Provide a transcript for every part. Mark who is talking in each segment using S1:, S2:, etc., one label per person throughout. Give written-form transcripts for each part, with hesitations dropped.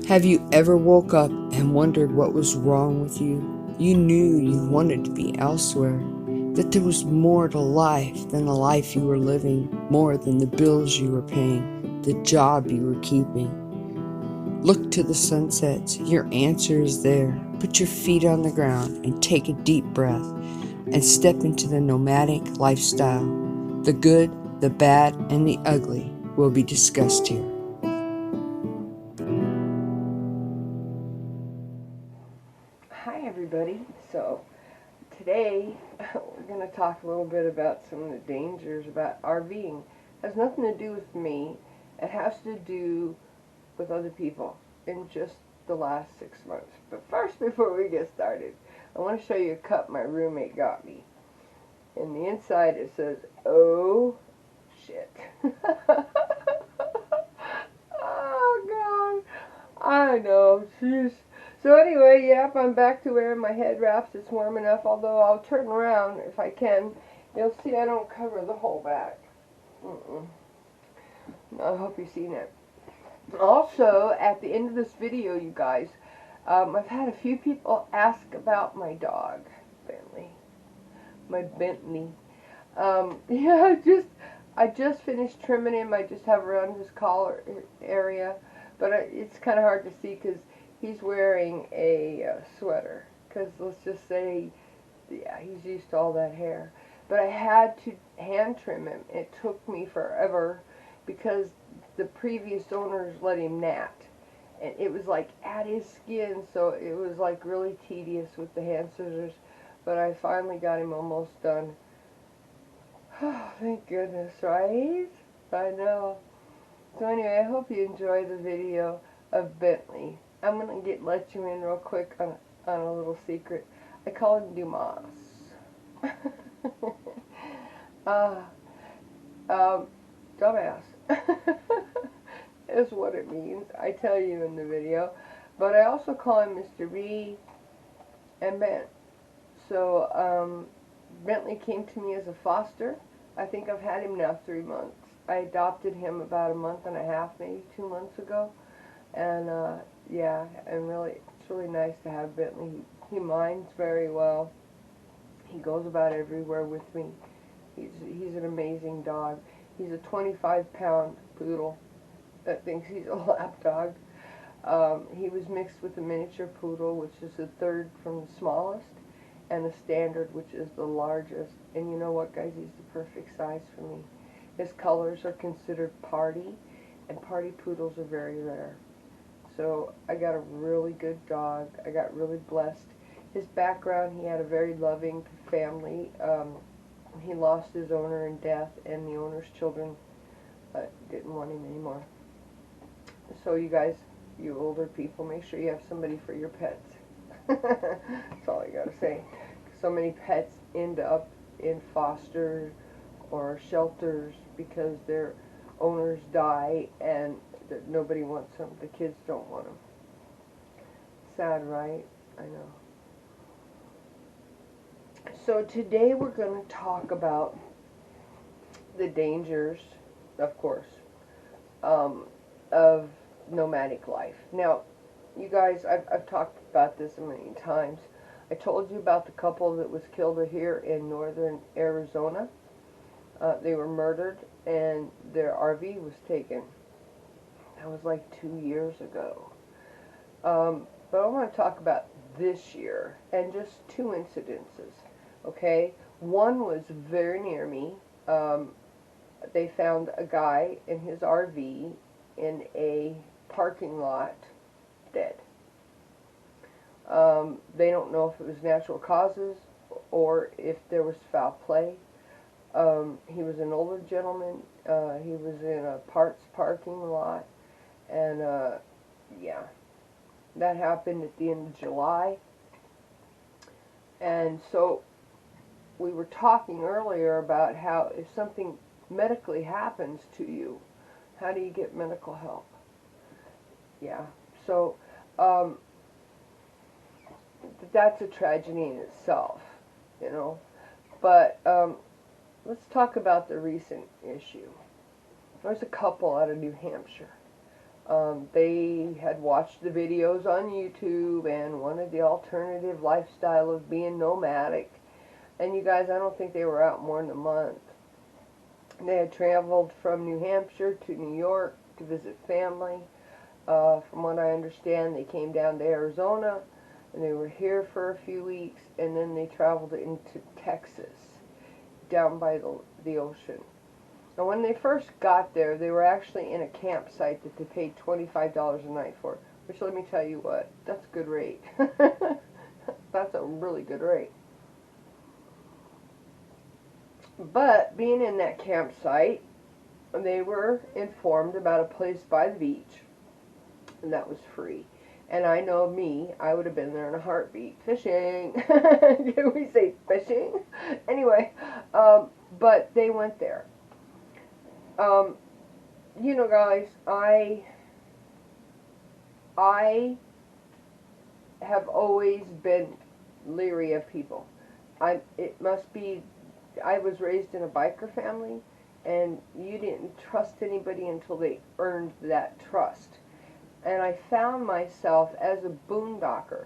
S1: Have you ever woke up and wondered what was wrong with you? You knew you wanted to be elsewhere, that there was more to life than the life you were living, more than the bills you were paying, the job you were keeping. Look to the sunsets, your answer is there. Put your feet on the ground and take a deep breath and step into the nomadic lifestyle. The good, the bad, and the ugly will be discussed here.
S2: Hi everybody. So today we're going to talk a little bit about some of the dangers about RVing. It has nothing to do with me. It has to do with other people in just the last 6 months. But first, before we get started, I want to show you a cup my roommate got me. In the inside it says, "Oh shit." Oh God. I know. Jeez. So anyway, yep, I'm back to wearing my head wraps. It's warm enough, although I'll turn around if I can. You'll see I don't cover the whole back. I hope you've seen it. Also, at the end of this video, you guys, I've had a few people ask about my dog, Bentley. My Bentley. Yeah, I just finished trimming him. I just have around his collar area, but it's kind of hard to see because he's wearing a sweater. Because let's just say, yeah, he's used to all that hair. But I had to hand trim him. It took me forever because the previous owners let him nap. And it was like at his skin, so it was like really tedious with the hand scissors. But I finally got him almost done. Oh, thank goodness, right? I know. So anyway, I hope you enjoy the video of Bentley. I'm going to let you in real quick on a little secret. I call him Dumas. uh, Dumbass is what it means. I tell you in the video. But I also call him Mr. B and Ben. So, Bentley came to me as a foster. I think I've had him now 3 months. I adopted him about a month and a half, maybe 2 months ago. And, yeah, and it's really nice to have Bentley. He minds very well. He goes about everywhere with me. He's an amazing dog. He's a 25-pound poodle that thinks he's a lap dog. He was mixed with a miniature poodle, which is the third from the smallest, and the standard, which is the largest. And you know what, guys? He's the perfect size for me. His colors are considered party, and party poodles are very rare. So I got a really good dog. I got really blessed. His background, he had a very loving family. He lost his owner in death, and the owner's children didn't want him anymore. So you guys, you older people, make sure you have somebody for your pets. That's all I gotta say. So many pets end up in foster or shelters because their owners die and nobody wants them. The kids don't want them. Sad, right? I know. So today we're going to talk about the dangers, of course, of nomadic life. Now, you guys, I've talked about this a million times. I told you about the couple that was killed here in northern Arizona. They were murdered and their RV was taken. That was like 2 years ago. But I want to talk about this year and just two incidences. Okay, one was very near me. They found a guy in his RV in a parking lot dead. They don't know if it was natural causes or if there was foul play. He was an older gentleman. He was in a parts parking lot. And, yeah, that happened at the end of July. And so we were talking earlier about how if something medically happens to you, how do you get medical help? Yeah, so that's a tragedy in itself, you know. But let's talk about the recent issue. There's a couple out of New Hampshire. They had watched the videos on YouTube and wanted the alternative lifestyle of being nomadic. And you guys, I don't think they were out more than a month. They had traveled from New Hampshire to New York to visit family. From what I understand, they came down to Arizona, and they were here for a few weeks, and then they traveled into Texas, down by the ocean. And when they first got there, they were actually in a campsite that they paid $25 a night for, which, let me tell you what, that's a good rate. That's a really good rate. But being in that campsite, they were informed about a place by the beach, and that was free. And I know me, I would have been there in a heartbeat. Fishing. Did we say fishing? Anyway, but they went there. You know, guys, I have always been leery of people. It must be, I was raised in a biker family, and you didn't trust anybody until they earned that trust. And I found myself as a boondocker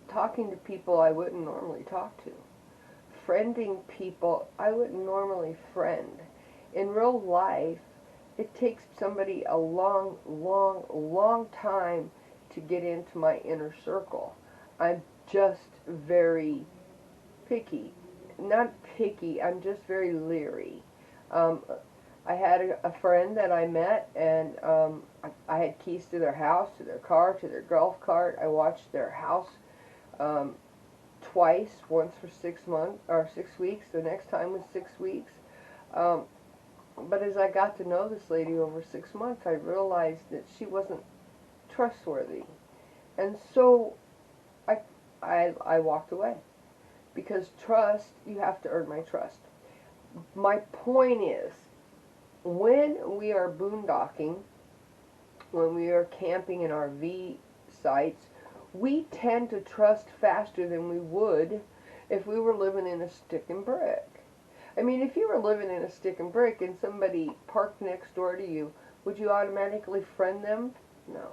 S2: talking to people I wouldn't normally talk to, friending people I wouldn't normally friend. In real life, it takes somebody a long, long, long time to get into my inner circle. I'm just very picky. Not picky, I'm just very leery. I had a friend that I met, and I had keys to their house, to their car, to their golf cart. I watched their house twice, once for 6 months, or 6 weeks, the next time was 6 weeks. But as I got to know this lady over 6 months, I realized that she wasn't trustworthy. And so I walked away. Because trust, you have to earn my trust. My point is, when we are boondocking, when we are camping in RV sites, we tend to trust faster than we would if we were living in a stick and brick. I mean, if you were living in a stick and brick and somebody parked next door to you, would you automatically friend them? No.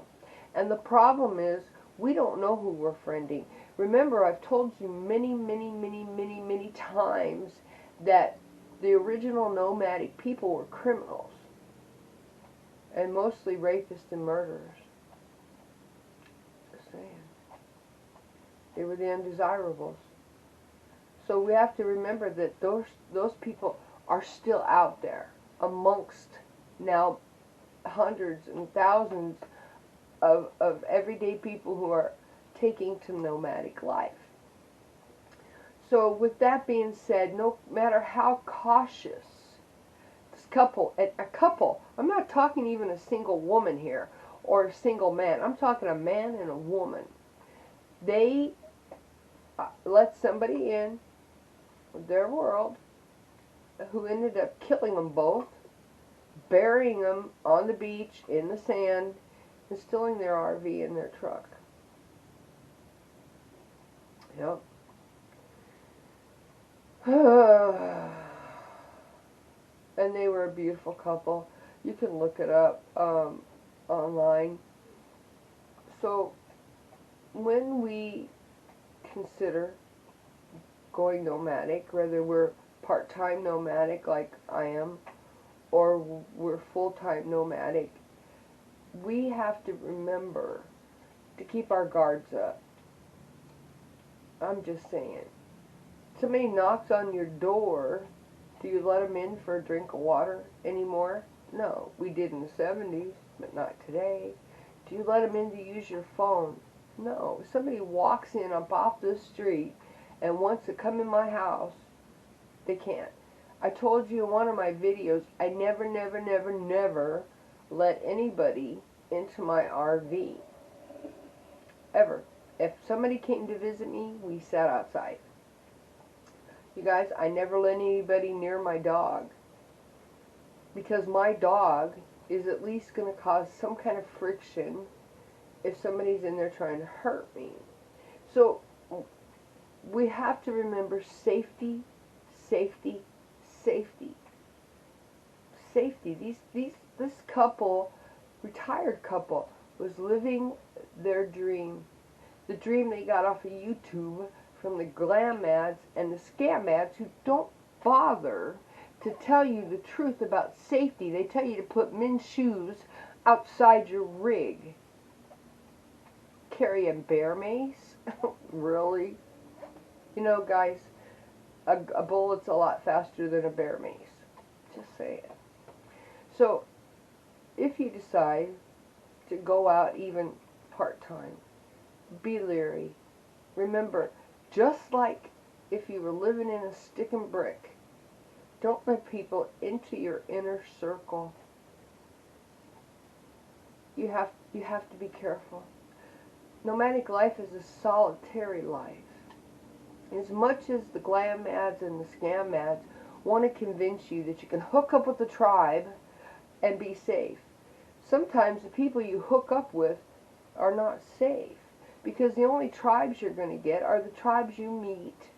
S2: And the problem is, we don't know who we're friending. Remember, I've told you many times that the original nomadic people were criminals, and mostly rapists and murderers. Just saying. They were the undesirables. So we have to remember that those people are still out there amongst now hundreds and thousands of everyday people who are taking to nomadic life. So with that being said, no matter how cautious this couple, I'm not talking even a single woman here or a single man, I'm talking a man and a woman. They let somebody in their world who ended up killing them both, burying them on the beach in the sand, and stealing their RV and their truck. Yep. And they were a beautiful couple. You can look it up online. So when we consider going nomadic, whether we're part-time nomadic like I am, or we're full-time nomadic, we have to remember to keep our guards up. I'm just saying. Somebody knocks on your door, do you let them in for a drink of water anymore? No. We did in the 70s, but not today. Do you let them in to use your phone? No. If somebody walks in up off the street and wants to come in my house, they can't. I told you in one of my videos, I never let anybody into my RV. Ever. If somebody came to visit me, we sat outside. You guys, I never let anybody near my dog. Because my dog is at least going to cause some kind of friction if somebody's in there trying to hurt me. So, we have to remember safety, safety, safety. Safety. This couple retired couple was living their dream. The dream they got off of YouTube from the GlamMads and the ScamMads, who don't bother to tell you the truth about safety. They tell you to put men's shoes outside your rig. Carry a bear mace? Really? You know, guys, a bullet's a lot faster than a bear mace. Just saying. So, if you decide to go out even part-time, be leery. Remember, just like if you were living in a stick and brick, don't let people into your inner circle. You have to be careful. Nomadic life is a solitary life. As much as the GlamMads and the ScamMads want to convince you that you can hook up with the tribe and be safe, sometimes the people you hook up with are not safe, because the only tribes you're going to get are the tribes you meet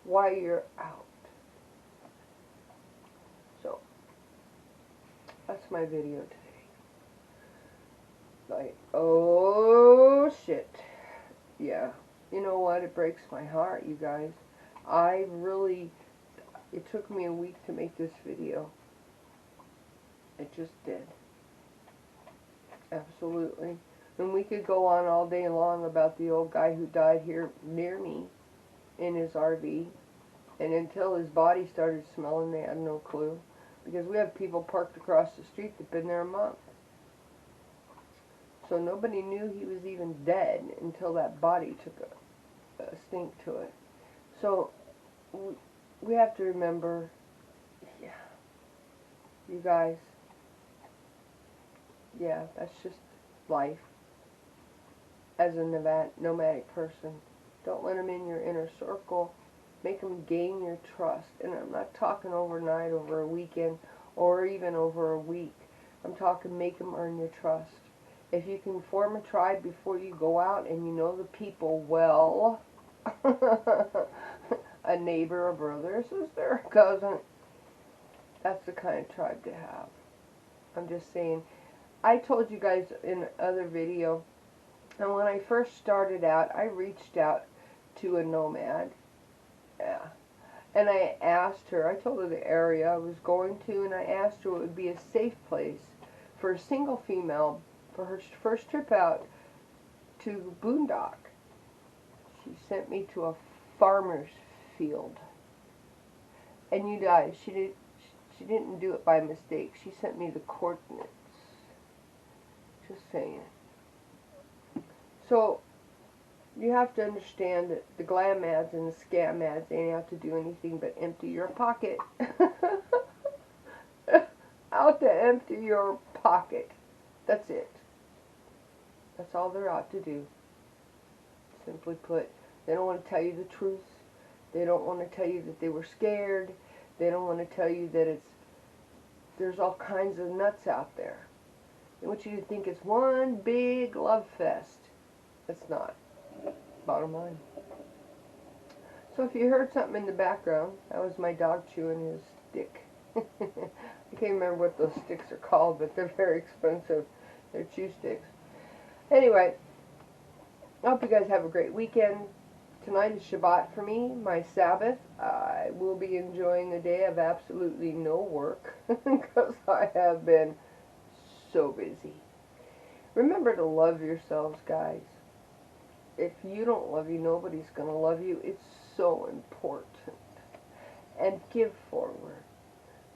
S2: while you're out. So, that's my video today. Like, oh shit. Yeah. You know what? It breaks my heart, you guys. It took me a week to make this video. It just did. Absolutely. And we could go on all day long about the old guy who died here near me in his RV. And until his body started smelling, they had no clue. Because we have people parked across the street that have been there a month. So nobody knew he was even dead until that body took a stink to it. So we have to remember, yeah, you guys, yeah, that's just life. As a nomadic person, don't let them in your inner circle. Make them gain your trust. And I'm not talking overnight, over a weekend, or even over a week. I'm talking make them earn your trust. If you can form a tribe before you go out and you know the people well, a neighbor, a brother, a sister, a cousin, that's the kind of tribe to have. I'm just saying. I told you guys in other video, and when I first started out, I reached out to a nomad. Yeah. And I asked her, I told her the area I was going to, and I asked her what would be a safe place for a single female for her first trip out to boondock. She sent me to a farmer's field. And you guys, she didn't do it by mistake. She sent me the coordinates. Just saying. So, you have to understand that the GlamMads and the ScamMads ain't out to do anything but empty your pocket. Out to empty your pocket. That's it. That's all they're out to do. Simply put, they don't want to tell you the truth. They don't want to tell you that they were scared. They don't want to tell you that there's all kinds of nuts out there. They want you to think it's one big love fest. It's not. Bottom line. So if you heard something in the background, that was my dog chewing his stick. I can't remember what those sticks are called, but they're very expensive. They're chew sticks. Anyway, I hope you guys have a great weekend. Tonight is Shabbat for me, my Sabbath. I will be enjoying a day of absolutely no work because I have been so busy. Remember to love yourselves, guys. If you don't love you, nobody's going to love you. It's so important. And give forward.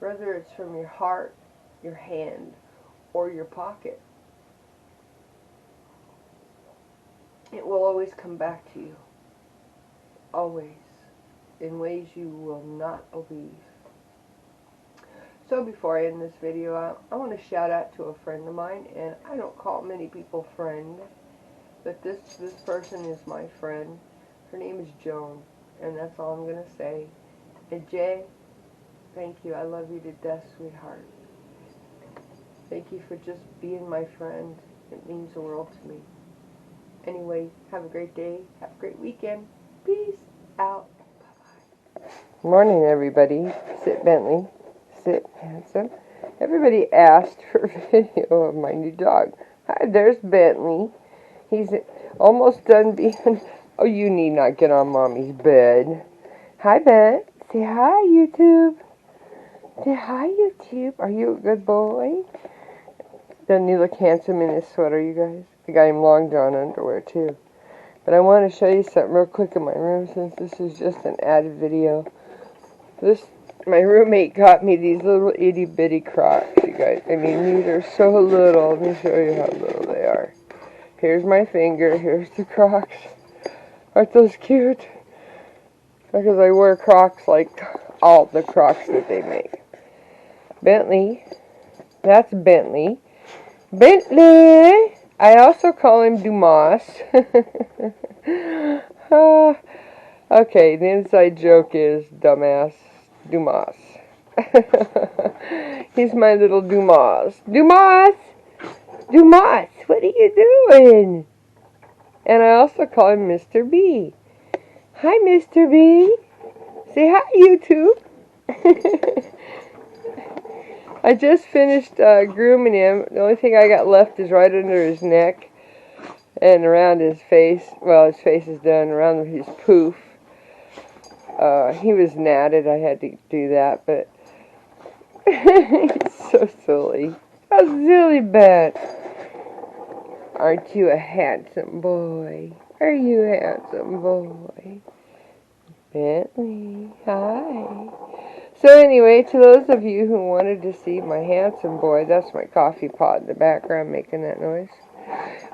S2: Whether it's from your heart, your hand, or your pocket. It will always come back to you. Always. In ways you will not believe. So before I end this video, I want to shout out to a friend of mine. And I don't call many people friend. But this person is my friend. Her name is Joan. And that's all I'm going to say. And Jay, thank you. I love you to death, sweetheart. Thank you for just being my friend. It means the world to me. Anyway, have a great day. Have a great weekend. Peace out. Bye-bye. Morning, everybody. Sit, Bentley. Sit, handsome. Everybody asked for a video of my new dog. Hi, there's Bentley. He's almost done being... Oh, you need not get on Mommy's bed. Hi, Ben. Say hi, YouTube. Say hi, YouTube. Are you a good boy? Doesn't he look handsome in his sweater, you guys? I got him long john underwear, too. But I want to show you something real quick in my room since this is just an added video. My roommate got me these little itty-bitty Crocs, you guys. I mean, these are so little. Let me show you how little they are. Here's my finger. Here's the Crocs. Aren't those cute? Because I wear Crocs like all the Crocs that they make. Bentley. That's Bentley. Bentley! I also call him Dumas. Okay, the inside joke is dumbass Dumas. He's my little Dumas. Dumas! Dumas, what are you doing? And I also call him Mr. B. Hi, Mr. B. Say hi, YouTube. I just finished grooming him. The only thing I got left is right under his neck and around his face. Well, his face is done. Around his poof. He was natted. I had to do that, but he's so silly. How silly, Ben. Aren't you a handsome boy? Are you a handsome boy? Bentley, hi. So anyway, to those of you who wanted to see my handsome boy, that's my coffee pot in the background making that noise.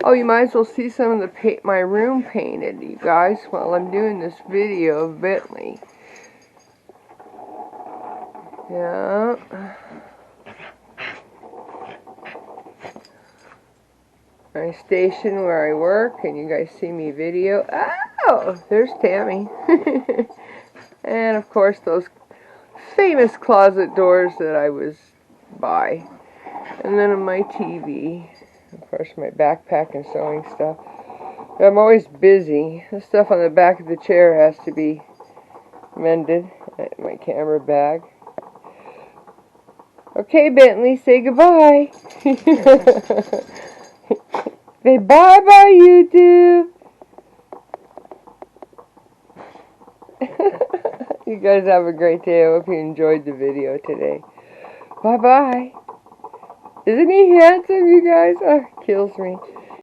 S2: Oh, you might as well see some of the my room painted, you guys, while I'm doing this video of Bentley. Yeah. My station where I work, and you guys see me video. Oh, there's Tammy. And of course those famous closet doors that I was by. And then on my TV. Of course my backpack and sewing stuff. I'm always busy. The stuff on the back of the chair has to be mended. My camera bag. Okay, Bentley, say goodbye. Say bye-bye, YouTube. You guys have a great day. I hope you enjoyed the video today. Bye-bye. Isn't he handsome, you guys? Oh, kills me.